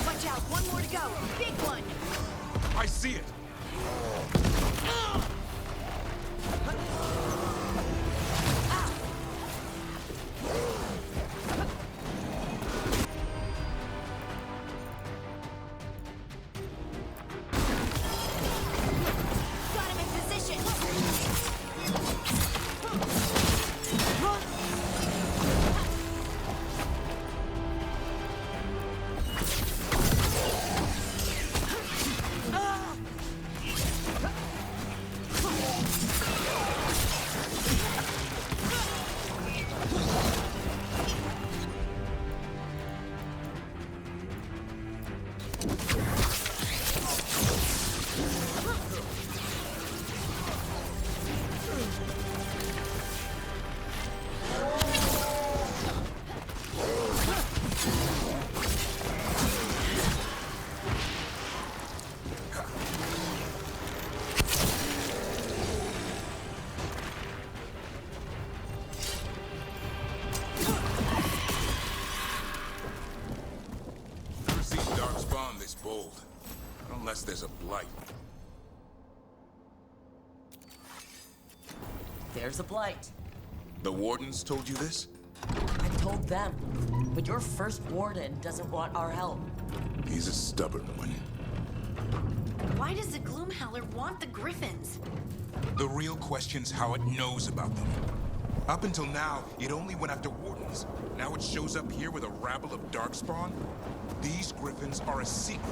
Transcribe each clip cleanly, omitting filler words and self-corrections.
Watch out, one more to go. Big one. I see it. Got him in position. Never seen Darkspawn this bold. Unless there's a blight. There's a blight. The Wardens told you this? I told them. But your first warden doesn't want our help. He's a stubborn one. Why does the Gloomhowler want the Griffins? The real question's how it knows about them. Up until now, it only went after Wardens. Now it shows up here with a rabble of Darkspawn? These Griffins are a secret.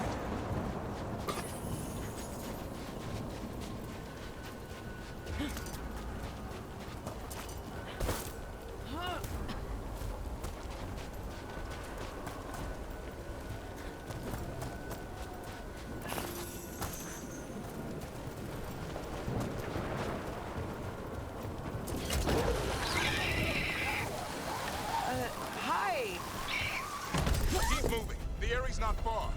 Hi! Keep moving. The area's not far.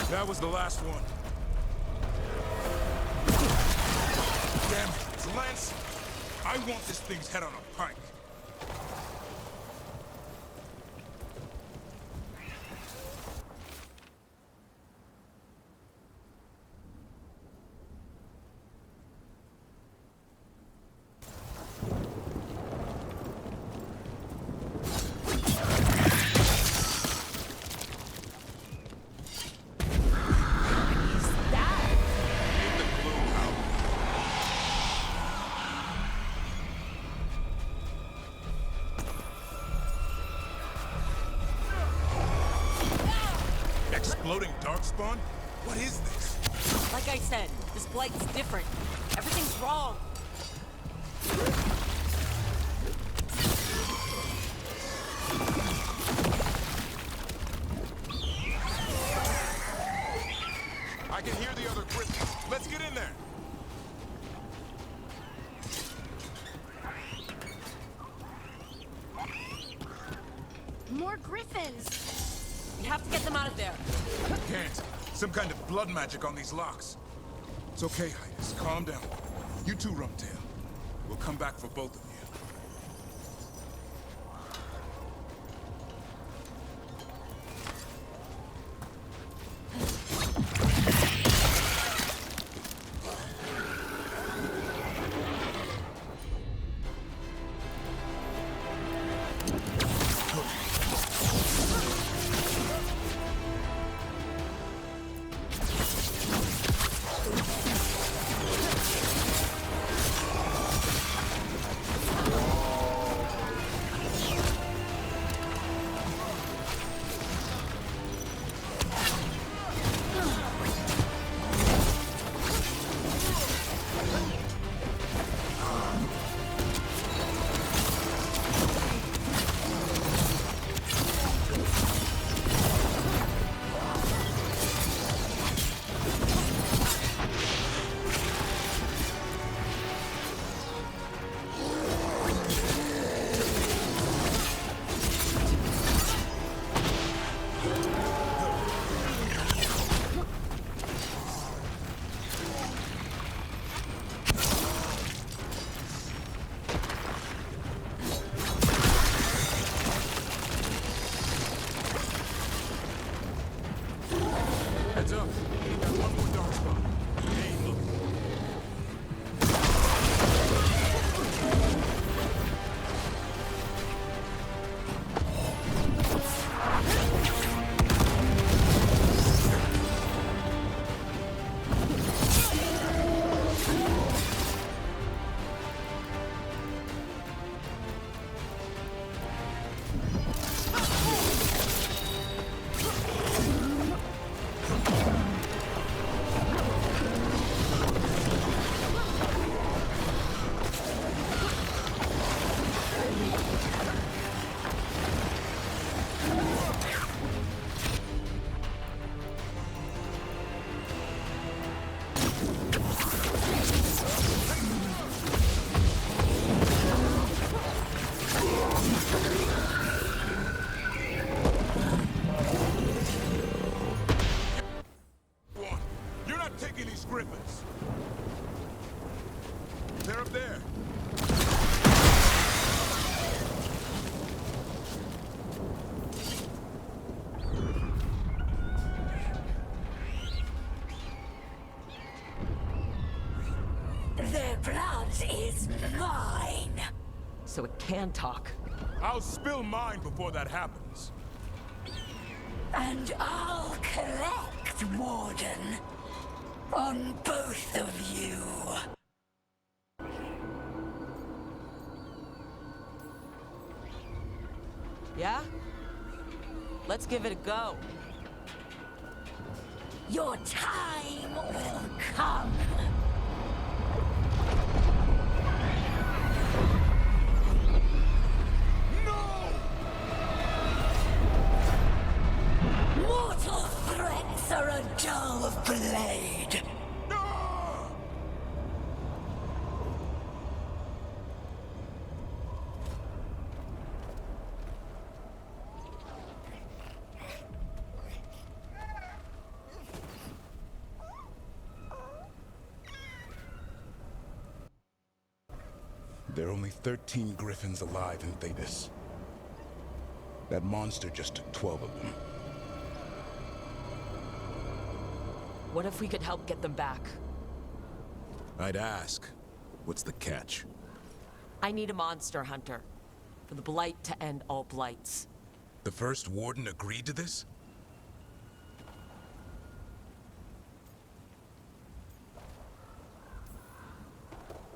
That was the last one. Damn it, Lance! I want this thing's head on a pike. In the Gloomhowler. Exploding Darkspawn? What is this? Like I said, this blight's different. Everything's wrong. I can hear the other Griffins. Let's get in there. More Griffins! We have to get them out of there. Can't. Some kind of blood magic on these locks. It's okay, Hydas. Calm down. You too, Rumtail. We'll come back for both of you. Heads up. Got one more dark spot. Hey, look. You're not taking these griffins. They're up there. Their blood is mine. So it can talk. I'll spill mine before that happens. And I'll collect, Warden. On both of you. Yeah? Let's give it a go. Your time will come. Mortal threats are a dull blade. There are only 13 griffins alive in Thedas. That monster just took 12 of them. What if we could help get them back? I'd ask, what's the catch? I need a monster hunter. For the Blight to end all blights. The first warden agreed to this?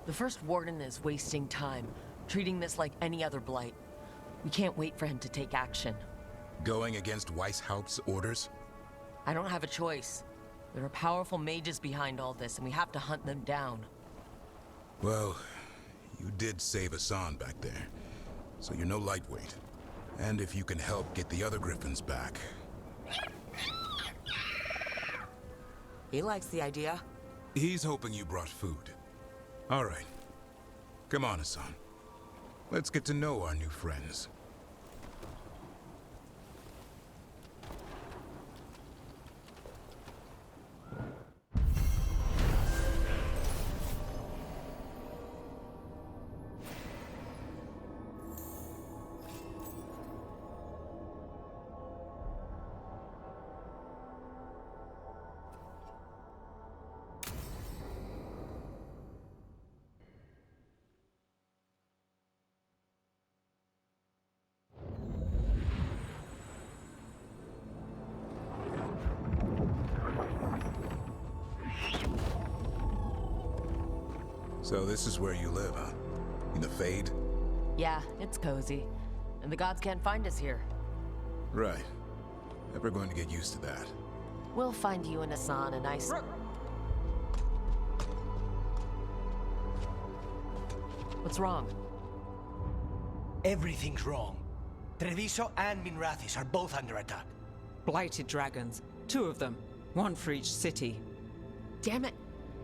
The first warden is wasting time, treating this like any other blight. We can't wait for him to take action. Going against Weishaupt's orders? I don't have a choice. There are powerful mages behind all this, and we have to hunt them down. Well, you did save Hassan back there, so you're no lightweight. And if you can help get the other griffins back... He likes the idea. He's hoping you brought food. All right. Come on, Hassan. Let's get to know our new friends. So this is where you live, huh? In the Fade? Yeah, it's cozy. And the gods can't find us here. Right. Never going to get used to that. We'll find you and Hassan a nice... What's wrong? Everything's wrong. Treviso and Minrathis are both under attack. Blighted dragons. 2 of them. 1 for each city. Damn it!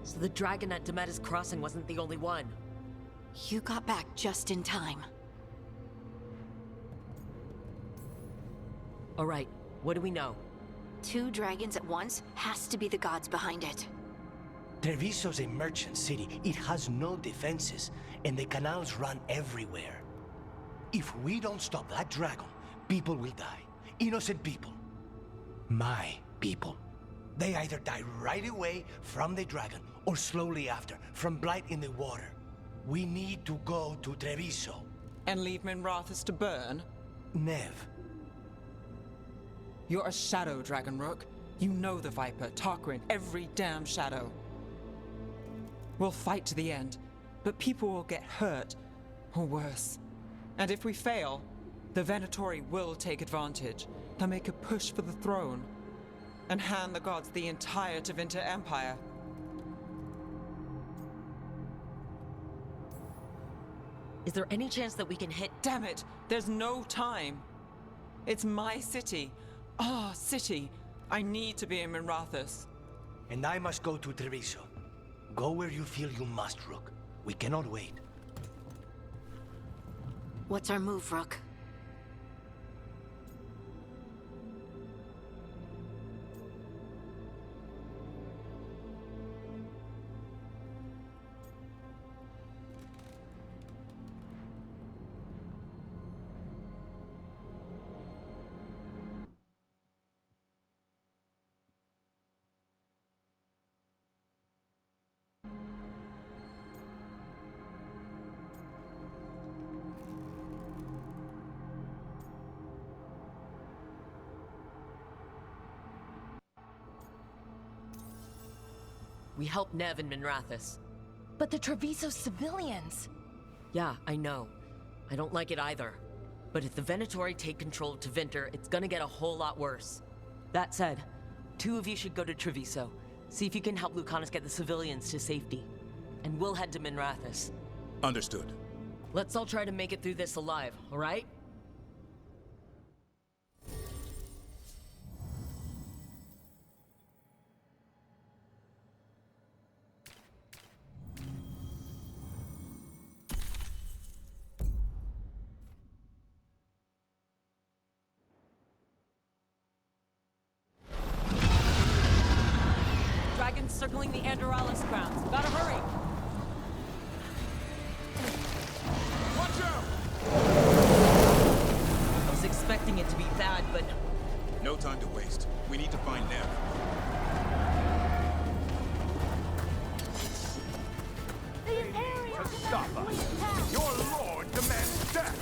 So the dragon at Demetis Crossing wasn't the only one. You got back just in time. Alright, what do we know? 2 dragons at once has to be the gods behind it. Treviso's a merchant city. It has no defenses, and the canals run everywhere. If we don't stop that dragon, people will die. Innocent people. My people. They either die right away from the dragon, or slowly after, from blight in the water. We need to go to Treviso. And leave Minrathis to burn? Nev. You're a shadow, Dragon Rook. You know the Viper, Tarquin, every damn shadow. We'll fight to the end, but people will get hurt, or worse. And if we fail, the Venatori will take advantage. They'll make a push for the throne, and hand the gods the entire Tevinter Empire. Is there any chance that we can hit... Damn it! There's no time! It's my city. Our city. I need to be in Minrathis. And I must go to Treviso. Go where you feel you must, Rook. We cannot wait. What's our move, Rook? We help Nev and Minrathis. But the Treviso civilians! Yeah, I know. I don't like it either. But if the Venatori take control of Tevinter, it's gonna get a whole lot worse. That said, 2 of you should go to Treviso. See if you can help Lucanus get the civilians to safety. And we'll head to Minrathis. Understood. Let's all try to make it through this alive, alright? Dragons circling the Andorralis grounds. Gotta hurry! Watch out! I was expecting it to be bad, but... No time to waste. We need to find Nev. To stop us. Your lord demands death.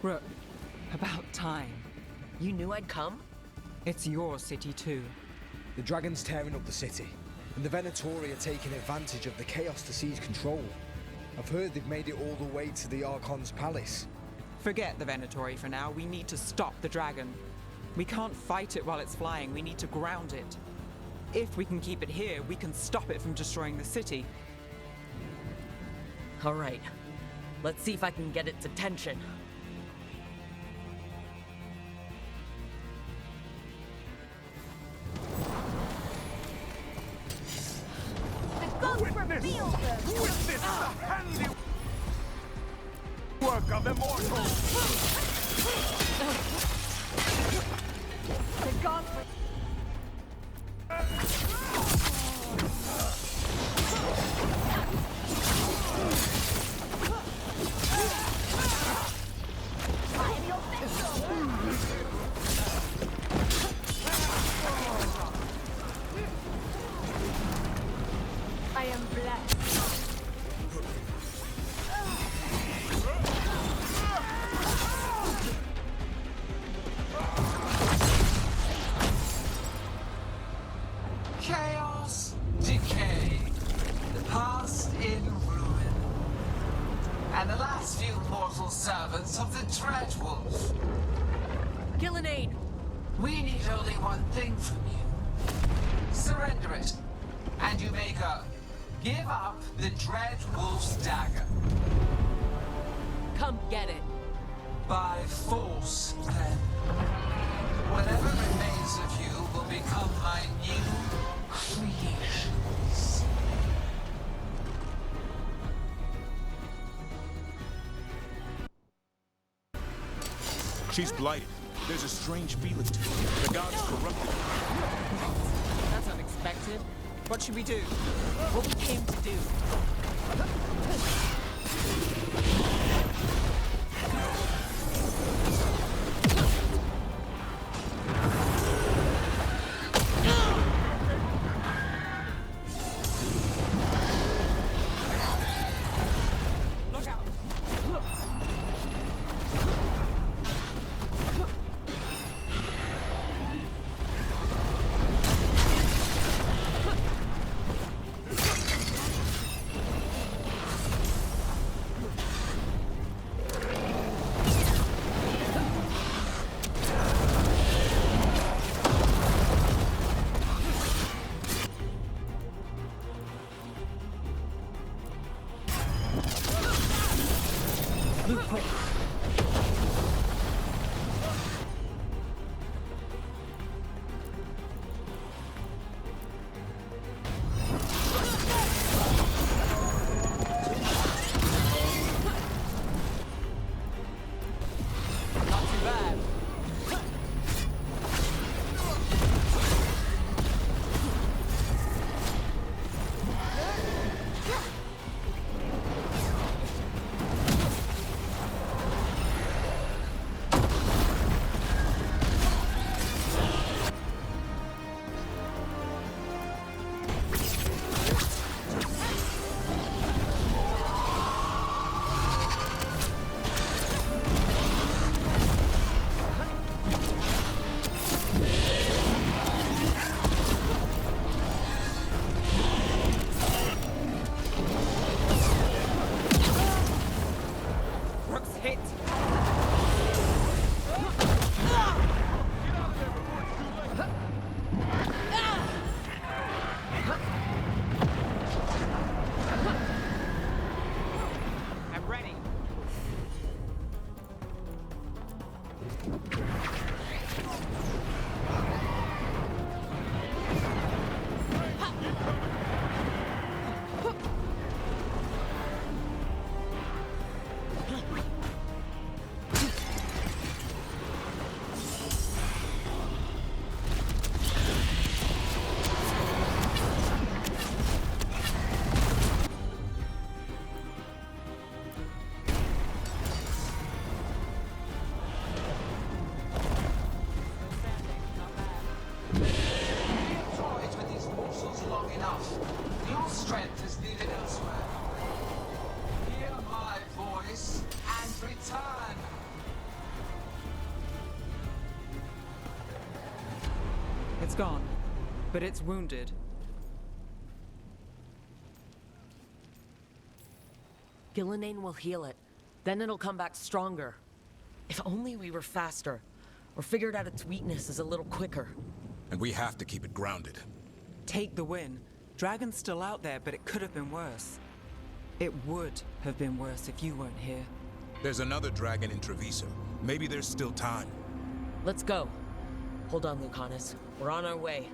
Rook, about time. You knew I'd come? It's your city too. The Dragon's tearing up the city, and the Venatori are taking advantage of the chaos to seize control. I've heard they've made it all the way to the Archon's palace. Forget the Venatori for now. We need to stop the dragon. We can't fight it while it's flying. We need to ground it. If we can keep it here, we can stop it from destroying the city. All right. Let's see if I can get its attention. The gods reveal them! Witness the handiwork of immortals! The gods I am blessed. Chaos, decay, the past in ruin, and the last few mortal servants of the Dreadwolf. Gillenade! We need only one thing from you. Surrender it, and you may go. Give up the Dreadwolf's dagger. Come get it. By force, then. Whatever remains of you will become my new creations. She's blighted. There's a strange feeling to her. The gods corrupted her. That's unexpected. What should we do? What we came to do. Look out! Not too bad. Rook's hit! I'm ready. Toyed with these morsels long enough. Your strength is needed elsewhere. Hear my voice and return. It's gone, but it's wounded. Gillenane will heal it. Then it'll come back stronger. If only we were faster, or figured out its weaknesses a little quicker. And we have to keep it grounded. Take the win. Dragon's still out there, but it could have been worse. It would have been worse if you weren't here. There's another dragon in Treviso. Maybe there's still time. Let's go. Hold on, Lucanus. We're on our way.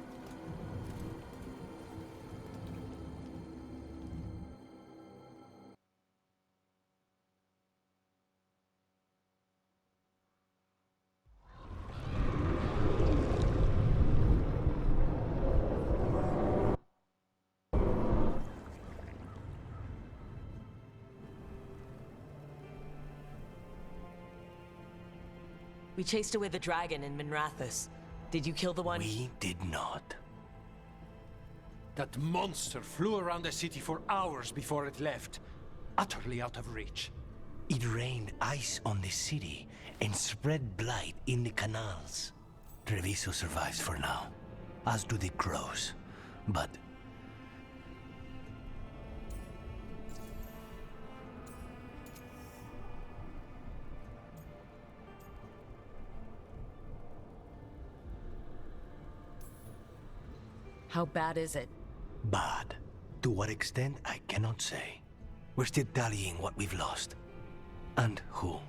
We chased away the dragon in Minrathous. Did you kill the one? We did not. That monster flew around the city for hours before it left, utterly out of reach. It rained ice on the city and spread blight in the canals. Treviso survives for now, as do the crows. But how bad is it? bad. To what extent, I cannot say. We're still tallying what we've lost. And who.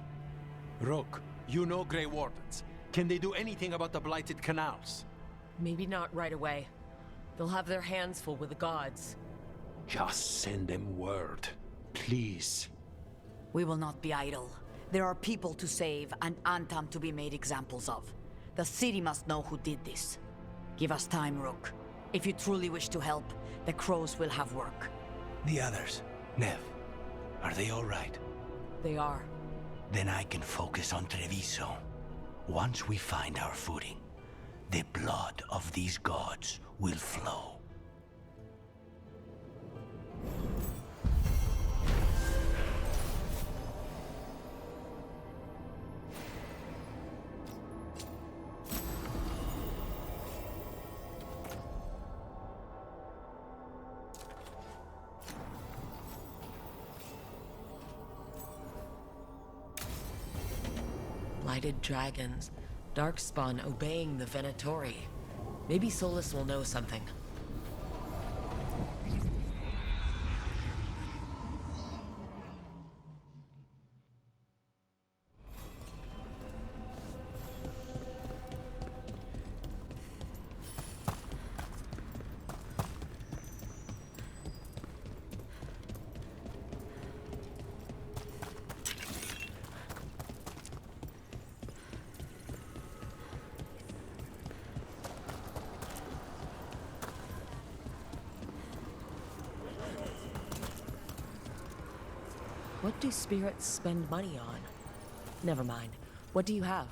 Rook, you know Grey Wardens. Can they do anything about the blighted canals? Maybe not right away. They'll have their hands full with the gods. Just send them word, please. We will not be idle. There are people to save and Antam to be made examples of. The city must know who did this. Give us time, Rook. If you truly wish to help, the crows will have work. The others, Nev, are they all right? They are. Then I can focus on Treviso. Once we find our footing, the blood of these gods will flow. Blighted dragons, Darkspawn obeying the Venatori. Maybe Solus will know something. What do spirits spend money on? Never mind. What do you have?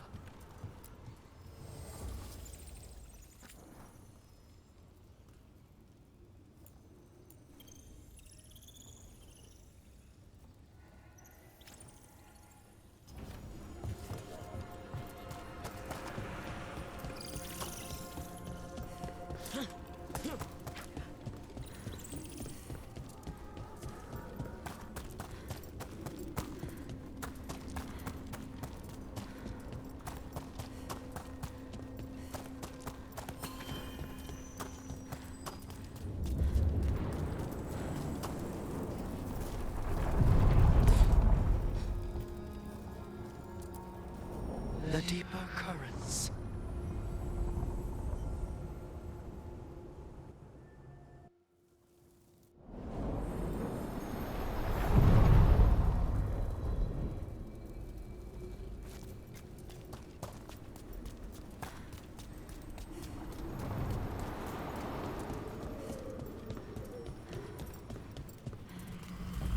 The deeper currents.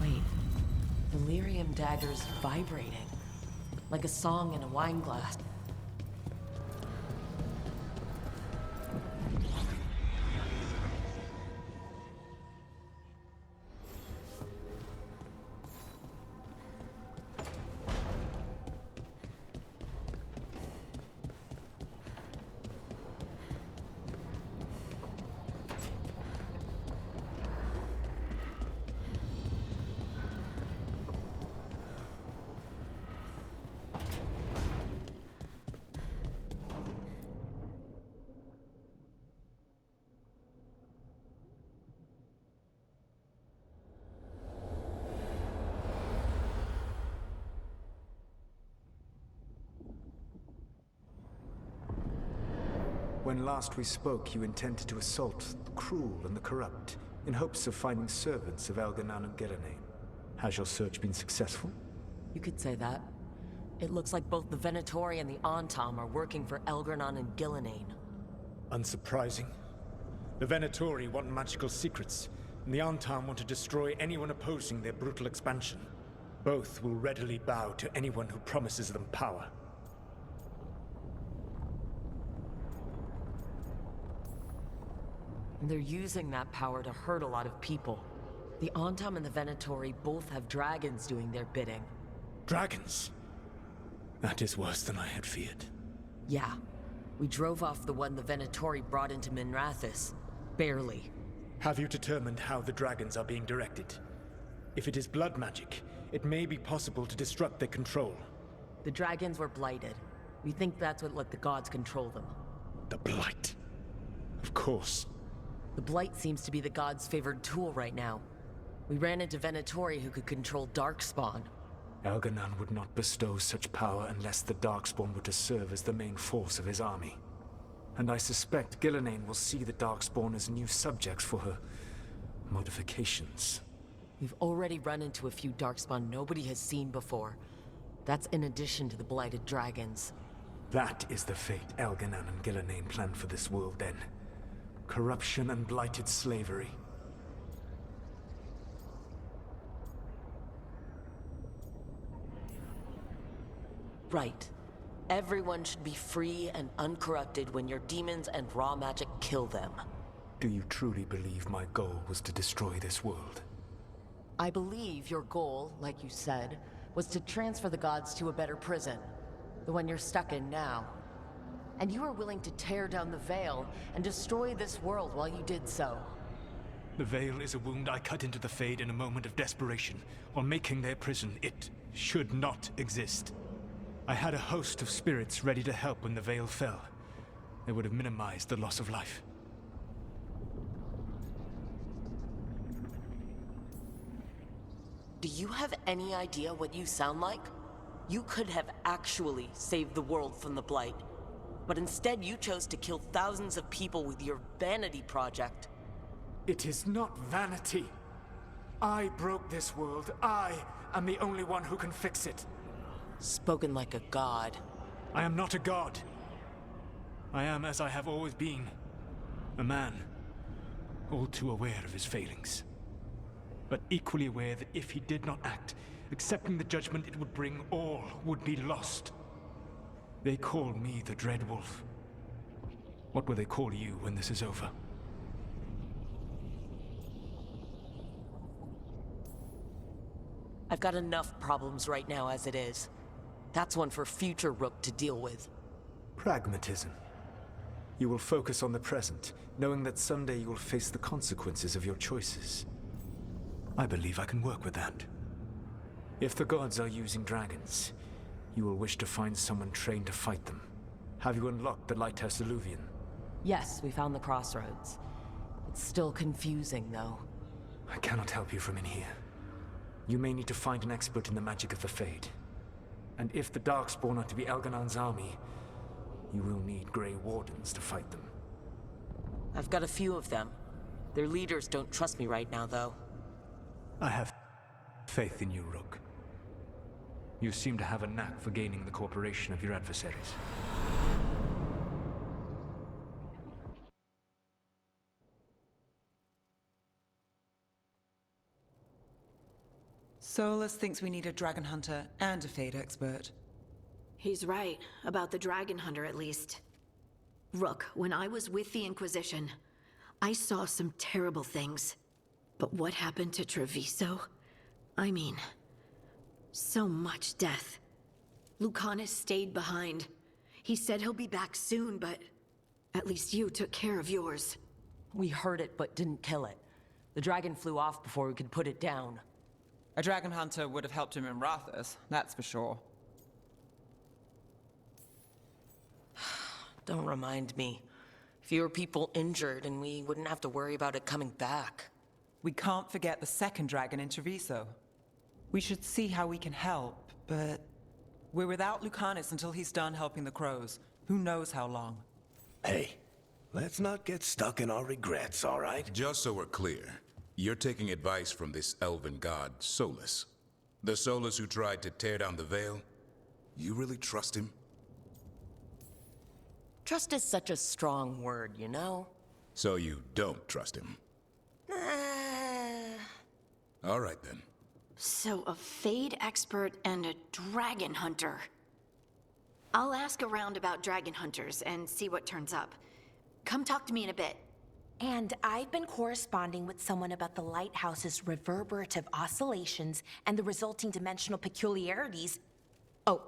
Wait, the lyrium dagger's vibrating. Like a song in a wine glass. When last we spoke, you intended to assault the cruel and the corrupt, in hopes of finding servants of Elganan and Gillenane. Has your search been successful? You could say that. It looks like both the Venatori and the Antam are working for Elgranon and Gillenane. Unsurprising. The Venatori want magical secrets, and the Antam want to destroy anyone opposing their brutal expansion. Both will readily bow to anyone who promises them power. And they're using that power to hurt a lot of people. The Antam and the Venatori both have dragons doing their bidding. Dragons? That is worse than I had feared. Yeah. We drove off the one the Venatori brought into Minrathous. Barely. Have you determined how the dragons are being directed? If it is blood magic, it may be possible to disrupt their control. The dragons were blighted. We think that's what let the gods control them. The Blight. Of course. The Blight seems to be the gods' favored tool right now. We ran into Venatori who could control Darkspawn. Elganon would not bestow such power unless the Darkspawn were to serve as the main force of his army. And I suspect Gillenane will see the Darkspawn as new subjects for her modifications. We've already run into a few Darkspawn nobody has seen before. That's in addition to the blighted dragons. That is the fate Elganon and Gillenane planned for this world then. Corruption and blighted slavery. Right. Everyone should be free and uncorrupted when your demons and raw magic kill them. Do you truly believe my goal was to destroy this world? I believe your goal, like you said, was to transfer the gods to a better prison. The one you're stuck in now. And you were willing to tear down the Veil and destroy this world while you did so. The Veil is a wound I cut into the Fade in a moment of desperation, while making their prison. It should not exist. I had a host of spirits ready to help when the Veil fell. They would have minimized the loss of life. Do you have any idea what you sound like? You could have actually saved the world from the Blight. But instead you chose to kill thousands of people with your vanity project. It is not vanity. I broke this world. I am the only one who can fix it. Spoken like a god. I am not a god. I am as I have always been. A man. All too aware of his failings. But equally aware that if he did not act, accepting the judgment it would bring, all would be lost. They call me the Dread Wolf. What will they call you when this is over? I've got enough problems right now as it is. That's one for future Rook to deal with. Pragmatism. You will focus on the present, knowing that someday you will face the consequences of your choices. I believe I can work with that. If the gods are using dragons, you will wish to find someone trained to fight them. Have you unlocked the Lighthouse Illuvian? Yes, we found the crossroads. It's still confusing, though. I cannot help you from in here. You may need to find an expert in the magic of the Fade. And if the Darkspawn are to be Elganon's army, you will need Grey Wardens to fight them. I've got a few of them. Their leaders don't trust me right now, though. I have faith in you, Rook. You seem to have a knack for gaining the cooperation of your adversaries. Solus thinks we need a dragon hunter and a Fade expert. He's right, about the dragon hunter at least. Rook, when I was with the Inquisition, I saw some terrible things. But what happened to Treviso? I mean, so much death. Lucanus stayed behind. He said he'll be back soon, but at least you took care of yours. We heard it, but didn't kill it. The dragon flew off before we could put it down. A dragon hunter would have helped him in Rathus, that's for sure. Don't remind me. Fewer people injured, and we wouldn't have to worry about it coming back. We can't forget the second dragon in Treviso. We should see how we can help, but we're without Lucanus until he's done helping the crows. Who knows how long? Hey, Let's not get stuck in our regrets, all right? Just so we're clear, you're taking advice from this elven god, Solus. The Solus who tried to tear down the Veil? You really trust him? Trust is such a strong word, you know? So you don't trust him? All right then. So a Fade expert and a dragon hunter. I'll ask around about dragon hunters and see what turns up. Come talk to me in a bit. And I've been corresponding with someone about the lighthouse's reverberative oscillations and the resulting dimensional peculiarities. Oh,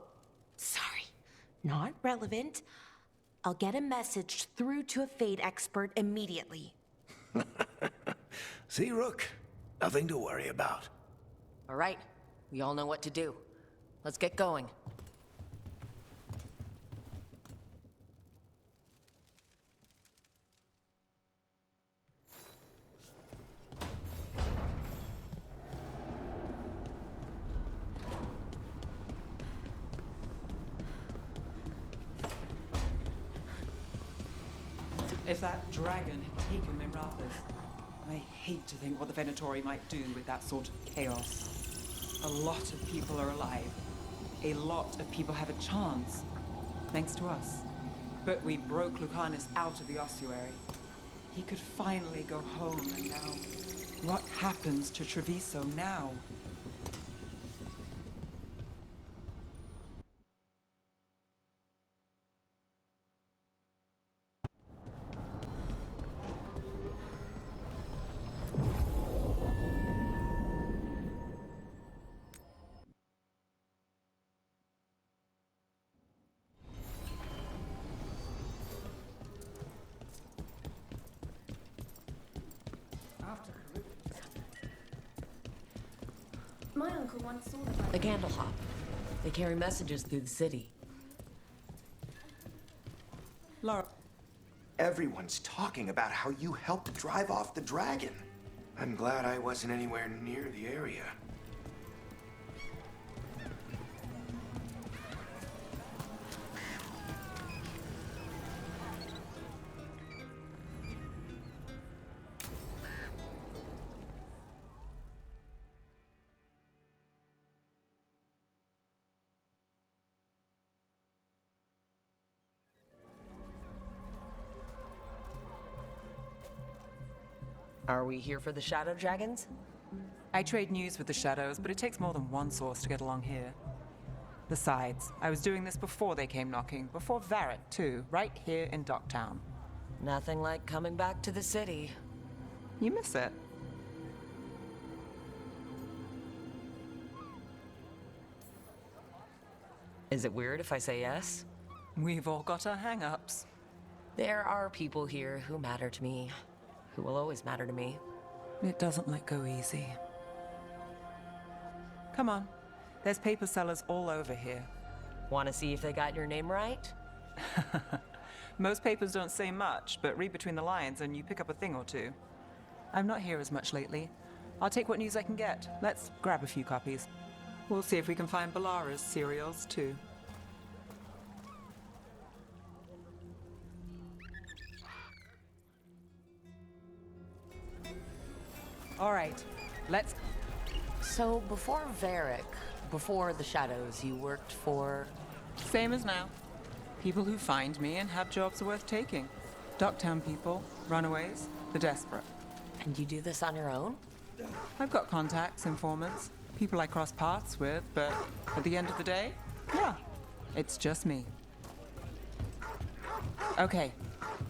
sorry. Not relevant. I'll get a message through to a Fade expert immediately. See, Rook? Nothing to worry about. All right, we all know what to do. Let's get going. If that dragon had taken Mirathas, I hate to think what the Venatori might do with that sort of chaos. A lot of people are alive. A lot of people have a chance, thanks to us. But we broke Lucanus out of the ossuary. He could finally go home, and now... what happens to Treviso now? My uncle once saw The Candlehop. They carry messages through the city. Laura. Everyone's talking about how you helped drive off the dragon. I'm glad I wasn't anywhere near the area. Are we here for the Shadow Dragons? I trade news with the Shadows, but it takes more than one source to get along here. Besides, I was doing this before they came knocking, before Varric, too, right here in Docktown. Nothing like coming back to the city. You miss it. Is it weird if I say yes? We've all got our hang-ups. There are people here who matter to me, who will always matter to me. It doesn't let go easy. Come on. There's paper sellers all over here. Want to see if they got your name right? Most papers don't say much, but read between the lines and you pick up a thing or two. I'm not here as much lately. I'll take what news I can get. Let's grab a few copies. We'll see if we can find Bellara's serials, too. All right, let's... So, before Varric, before the Shadows, you worked for... Same as now. People who find me and have jobs worth taking. Docktown people, runaways, the desperate. And you do this on your own? I've got contacts, informants, people I cross paths with, but at the end of the day, yeah, it's just me. Okay,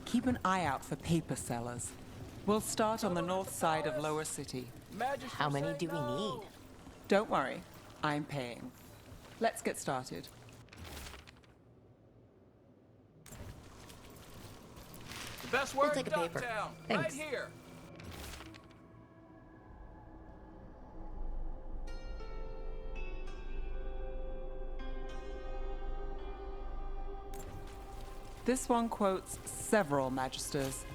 keep an eye out for paper sellers. We'll start on the north side of Lower City. How many do we need? Don't worry, I'm paying. Let's get started. The best We'll word take in a paper. Ducktown, Thanks. right here. This one quotes several magisters,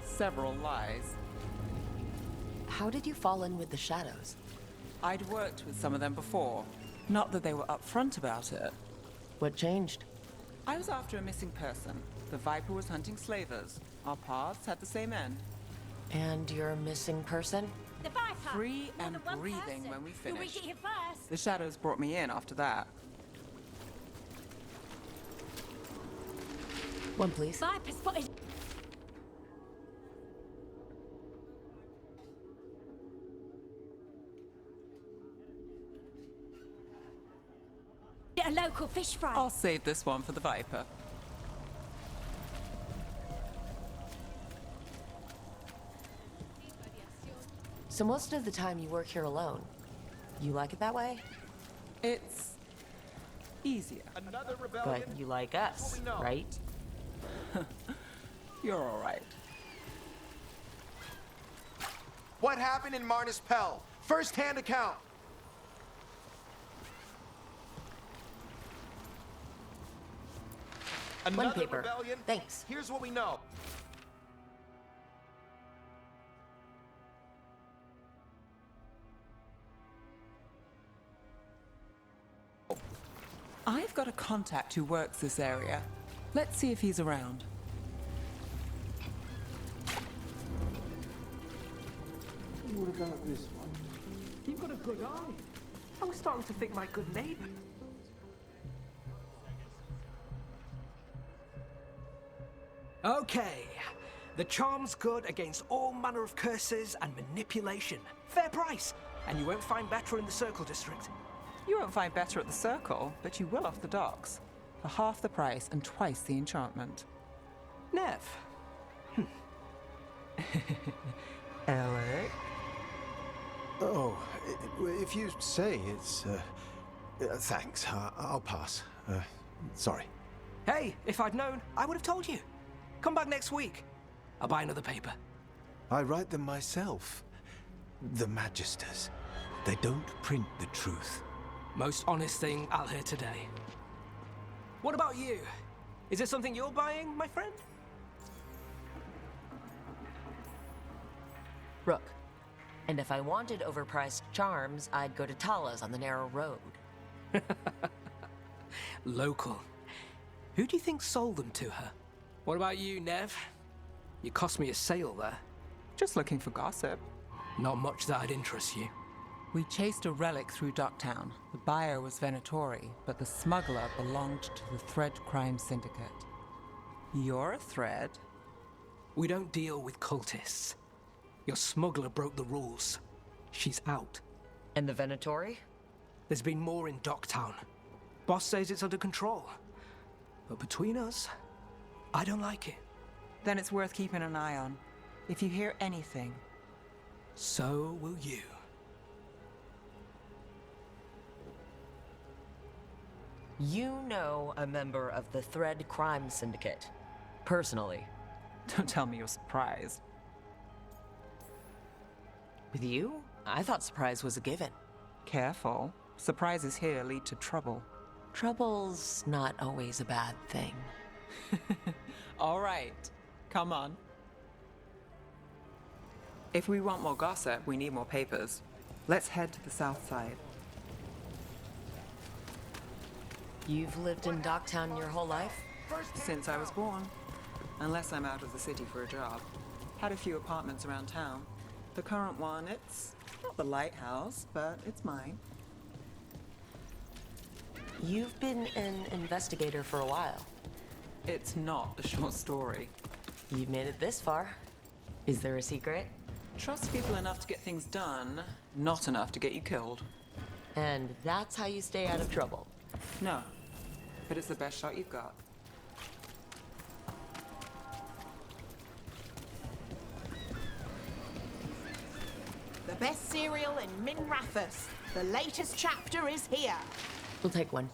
several lies. How did you fall in with the Shadows? I'd worked with some of them before. Not that they were upfront about it. What changed? I was after a missing person. The Viper was hunting slavers. Our paths had the same end. And your missing person? The Viper! Free More and than one breathing person. when we You'll finished. reach it here first. The shadows brought me in after that. One, please. Viper spotted. A local fish fry. I'll save this one for the Viper. So most of the time you work here alone. You like it that way? It's easier. Another rebellion? But you like us, right? You're all right. What happened in Marnus Pell? First-hand account. One Another paper. rebellion? Thanks. Here's what we know. I've got a contact who works this area. Let's see if he's around. You would have done it this one. You've got a good eye. I was starting to think my good neighbor. Okay. The charm's good against all manner of curses and manipulation. Fair price. And you won't find better in the Circle District. You won't find better at the Circle, but you will off the docks. For half the price and twice the enchantment. Nev. Alec? Oh, if you say it's, thanks. I'll pass. Sorry. Hey, if I'd known, I would have told you. Come back next week. I'll buy another paper. I write them myself. The Magisters. They don't print the truth. Most honest thing I'll hear today. What about you? Is there something you're buying, my friend? Rook. And if I wanted overpriced charms, I'd go to Tala's on the narrow road. Local. Who do you think sold them to her? What about you, Nev? You cost me a sale there. Just looking for gossip. Not much that'd interest you. We chased a relic through Docktown. The buyer was Venatori, but the smuggler belonged to the Thread Crime Syndicate. You're a Thread? We don't deal with cultists. Your smuggler broke the rules. She's out. And the Venatori? There's been more in Docktown. Boss says it's under control. But between us, I don't like it. Then it's worth keeping an eye on. If you hear anything. So will you. You know a member of the Thread Crime Syndicate. Personally. Don't tell me you're surprised. With you? I thought surprise was a given. Careful. Surprises here lead to trouble. Trouble's not always a bad thing. All right. Come on. If we want more gossip, we need more papers. Let's head to the south side. You've lived in Docktown your whole life? Since I was born. Unless I'm out of the city for a job. Had a few apartments around town. The current one, it's not the lighthouse, but it's mine. You've been an investigator for a while. It's not a short story. You've made it this far. Is there a secret? Trust people enough to get things done, not enough to get you killed. And that's how you stay out of trouble? No, but it's the best shot you've got. The best cereal in Min Rathus. The latest chapter is here. We'll take one.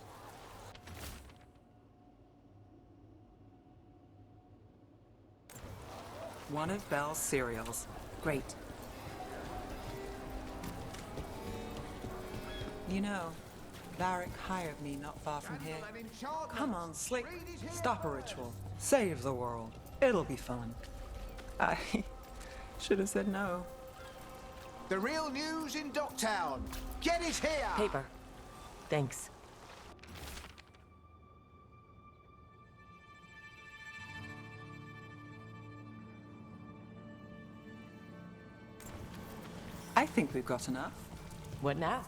One of Belle's cereals. Great. You know, Varric hired me not far from here. Come on, Slick. Stop a ritual. Save the world. It'll be fun. I should have said no. The real news in Docktown. Get it here! Paper. Thanks. I think we've got enough. What now?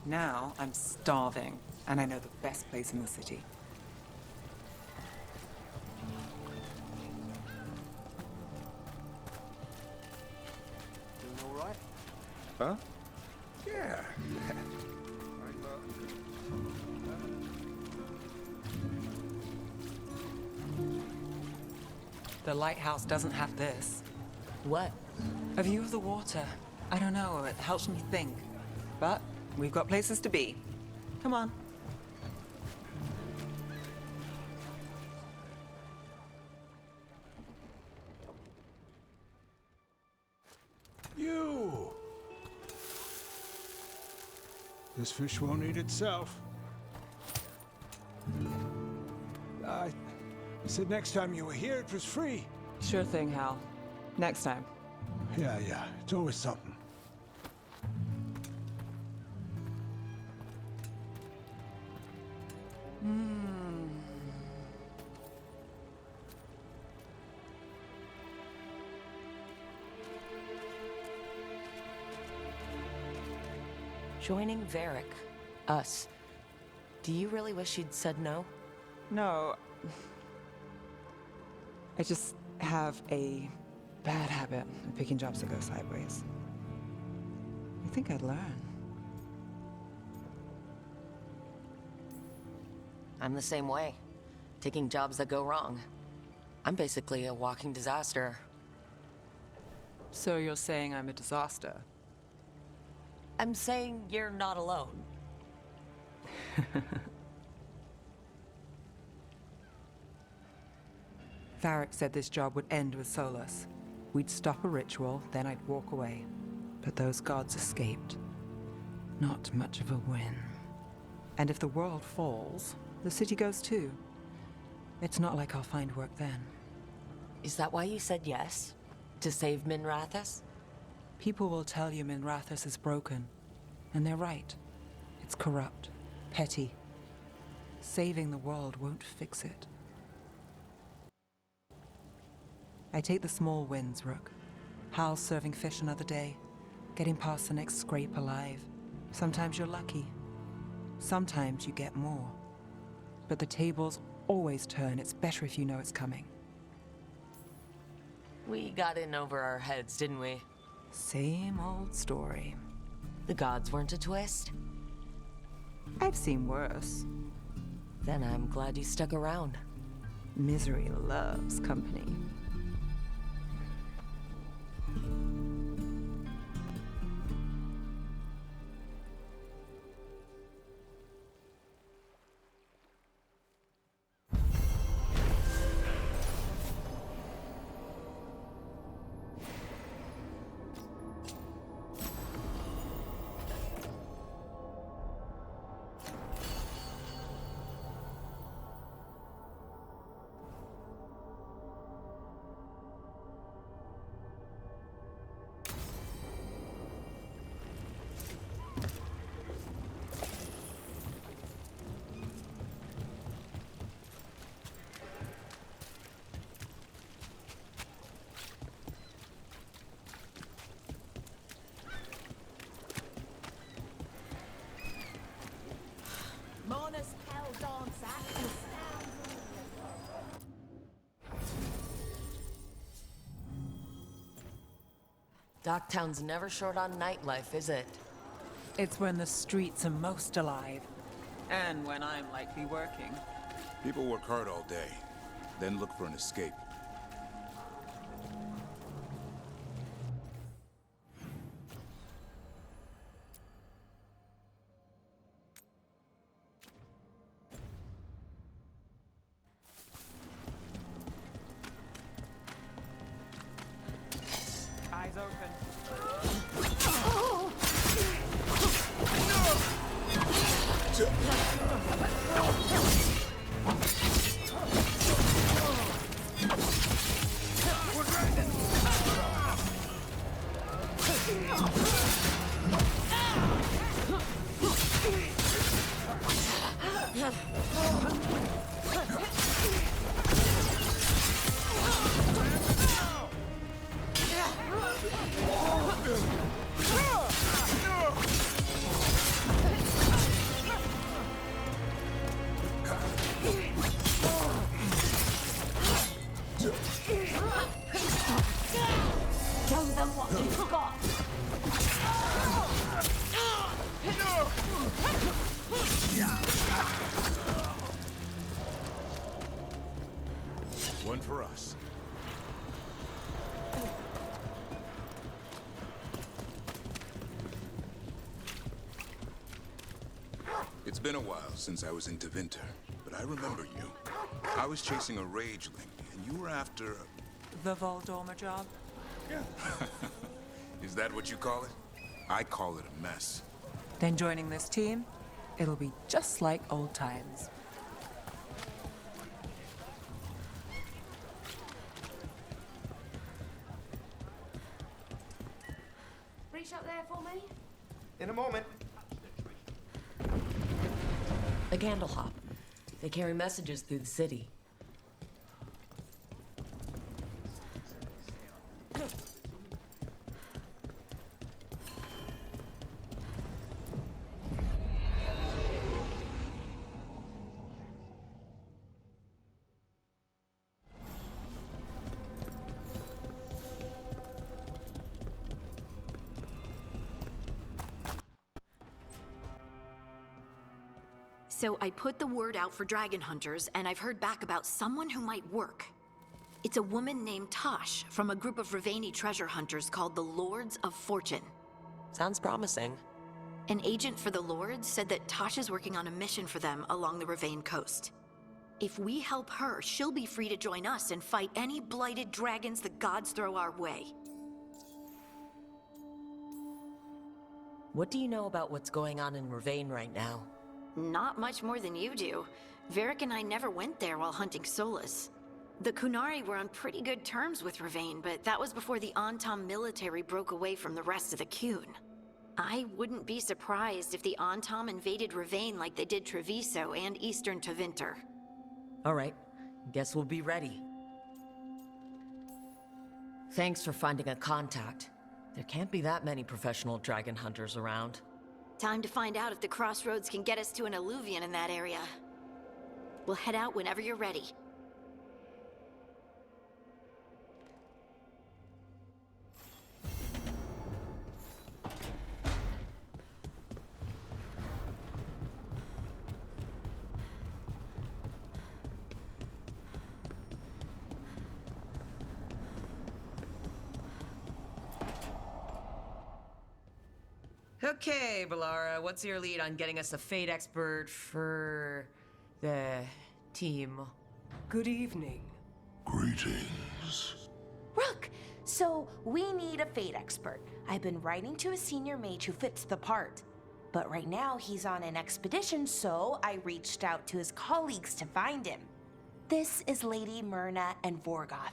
Now I'm starving, and I know the best place in the city. Doing all right? Huh? Yeah. The lighthouse doesn't have this. What? A view of the water. I don't know, it helps me think. But we've got places to be. Come on. You! This fish won't eat itself. I said next time you were here, it was free. Sure thing, Hal. Next time. Yeah, it's always something. Joining Varric. Us. Do you really wish you'd said no? No. I just have a bad habit of picking jobs that go sideways. You think I'd learn? I'm the same way. Taking jobs that go wrong. I'm basically a walking disaster. So you're saying I'm a disaster? I'm saying you're not alone. Varric said this job would end with Solus. We'd stop a ritual, then I'd walk away. But those gods escaped. Not much of a win. And if the world falls, the city goes too. It's not like I'll find work then. Is that why you said yes? To save Minrathous? People will tell you Minrathous is broken. And they're right. It's corrupt. Petty. Saving the world won't fix it. I take the small wins, Rook. Hal serving fish another day. Getting past the next scrape alive. Sometimes you're lucky. Sometimes you get more. But the tables always turn. It's better if you know it's coming. We got in over our heads, didn't we? Same old story. The gods weren't a twist? I've seen worse. Then I'm glad you stuck around. Misery loves company. Mona's hell dance act. Docktown's never short on nightlife, is it? It's when the streets are most alive. And when I'm likely working. People work hard all day, then look for an escape. Eyes open. them what you've got. One for us. It's been a while since I was in Tevinter, but I remember you. I was chasing a rageling, and you were after... The Voldorma job? Is that what you call it? I call it a mess. Then joining this team, it'll be just like old times. Reach up there for me. In a moment. A candle hop. They carry messages through the city. So I put the word out for dragon hunters, and I've heard back about someone who might work. It's a woman named Tosh from a group of Rivaini treasure hunters called the Lords of Fortune. Sounds promising. An agent for the Lords said that Tosh is working on a mission for them along the Rivain coast. If we help her, she'll be free to join us and fight any blighted dragons the gods throw our way. What do you know about what's going on in Rivain right now? Not much more than you do. Varric and I never went there while hunting Solus. The Kunari were on pretty good terms with Rivain, but that was before the Antam military broke away from the rest of the Qun. I wouldn't be surprised if the Antam invaded Rivain like they did Treviso and Eastern Tevinter. All right, guess we'll be ready. Thanks for finding a contact. There can't be that many professional dragon hunters around. Time to find out if the crossroads can get us to an Alluvian in that area. We'll head out whenever you're ready. Okay, Balara, what's your lead on getting us a Fate expert for the team? Good evening. Greetings. Rook, so we need a Fate expert. I've been writing to a senior mage who fits the part. But right now he's on an expedition, so I reached out to his colleagues to find him. This is Lady Myrna and Vorgoth.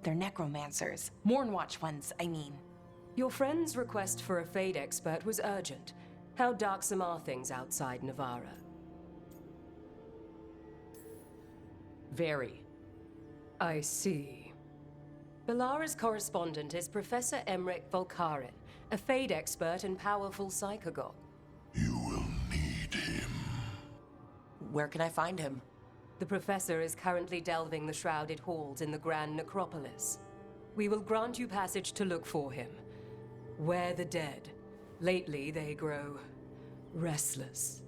They're necromancers. Mournwatch ones, I mean. Your friend's request for a Fade expert was urgent. How darksome are things outside Navarra? Very. I see. Balara's correspondent is Professor Emmerich Volkaren, a Fade expert and powerful psychagogue. You will need him. Where can I find him? The professor is currently delving the shrouded halls in the Grand Necropolis. We will grant you passage to look for him. Where the dead. Lately, they grow restless.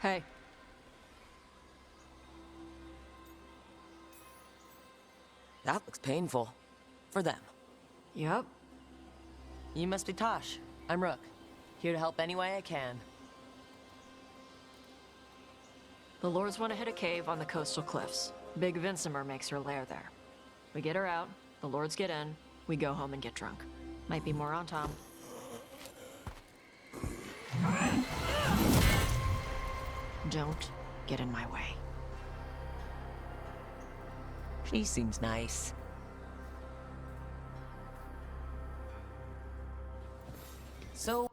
Hey. That looks painful. For them. Yup. You must be Tosh. I'm Rook. Here to help any way I can. The Lords want to hit a cave on the coastal cliffs. Big Vincimer makes her lair there. We get her out, the Lords get in, we go home and get drunk. Might be more on Tom. Don't get in my way. She seems nice. So,